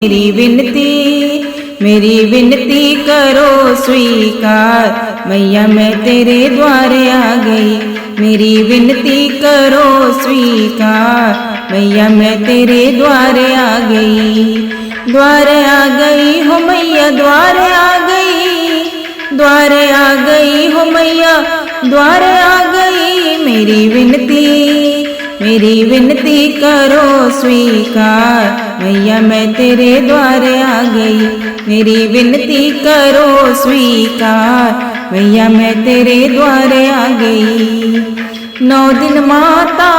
मेरी विनती करो स्वीकार। मैया मैं तेरे द्वारे आ गई, मेरी विनती करो स्वीकार। मैया मैं तेरे द्वारे आ गई, द्वारे आ गई हो मैया, द्वारे आ गई, द्वारे आ गई हो मैया, द्वारे आ गई। मेरी विनती करो स्वीकार। मैया मैं तेरे द्वारे आ गई, मेरी विनती करो स्वीकार। मैया मैं तेरे द्वारे आ गई। 9 दिन माता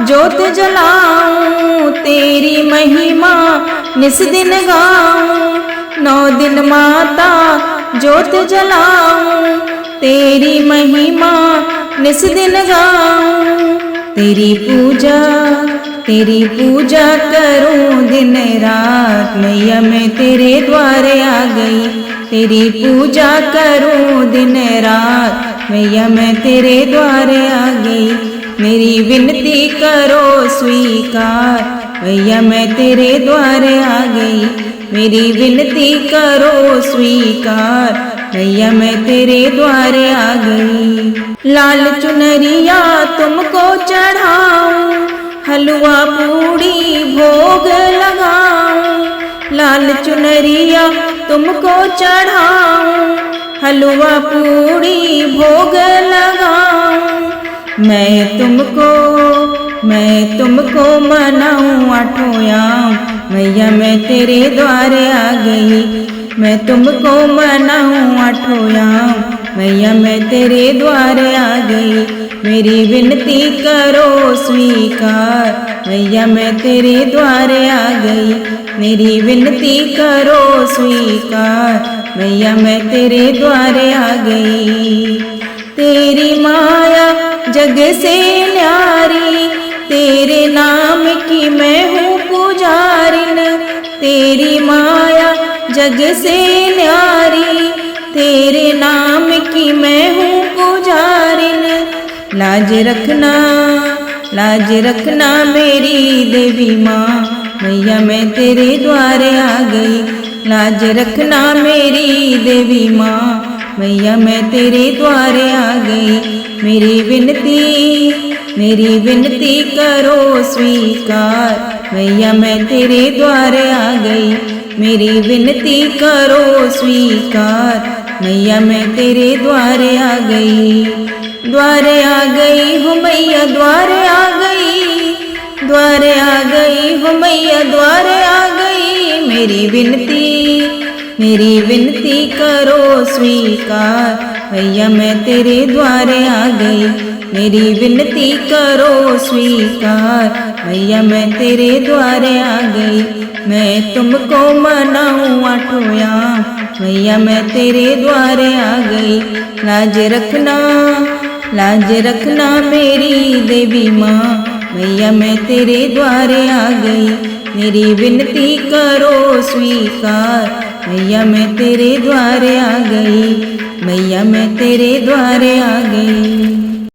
जोत जलाऊं, तेरी महिमा निस दिन गाऊं। 9 दिन माता जोत जलाऊं, तेरी महिमा निस दिन गाऊं। तेरी पूजा करूं दिन रात। मैया मैं तेरे द्वारे आ गई, तेरी पूजा करूं दिन रात। मैया मैं तेरे द्वारे आ गई, मेरी विनती करो स्वीकार। मैया मैं तेरे द्वारे आ गई, मेरी विनती करो स्वीकार। मैया मैं तेरे द्वारे आ गई। लाल चुनरिया तुमको चढ़ाऊं, हलवा पूड़ी भोग लगाऊं। लाल चुनरिया तुमको चढ़ाऊं, हलवा पूड़ी भोग लगाऊं। मैं तुमको मनाऊं आठों याम। मैया मैं तेरे द्वारे आ गई, मैं तुमको मनाऊं आठों याम। मैया मैं तेरे द्वारे आ गई, मेरी विनती करो स्वीकार। मैया मैं तेरे द्वारे आ गई, मेरी विनती करो स्वीकार। मैया मैं तेरे द्वारे आ गई। तेरी माया जग से न्यारी, तेरे नाम की मैं हूँ पुजारिन। तेरी माया जग से न्यारी, तेरे नाम की मैं हूँ पुजारिन। लाज रखना मेरी देवी माँ। मैया मैं तेरे द्वारे आ गई, लाज रखना मेरी देवी माँ। मैया मैं तेरे द्वारे आ गई, मेरी विनती करो स्वीकार। मैया मैं तेरे द्वारे आ गई, मेरी विनती करो स्वीकार। मैया मैं तेरे द्वारे आ गई, द्वारे आ गई हो मैया, द्वारे आ गई, द्वारे आ गई हो मैया, द्वारे आ गई। मेरी विनती करो स्वीकार। मैया मैं तेरे द्वारे आ गई, मेरी विनती करो स्वीकार। मैया मैं तेरे द्वारे आ गई, मैं तुमको मनाऊं आठों याम। मैया मैं तेरे द्वारे आ गई, लाज रखना मेरी देवी माँ। मैया मैं तेरे द्वारे आ गई, मेरी विनती करो स्वीकार। मैया मैं तेरे द्वारे आ गई, मैया मैं तेरे द्वारे आ गई।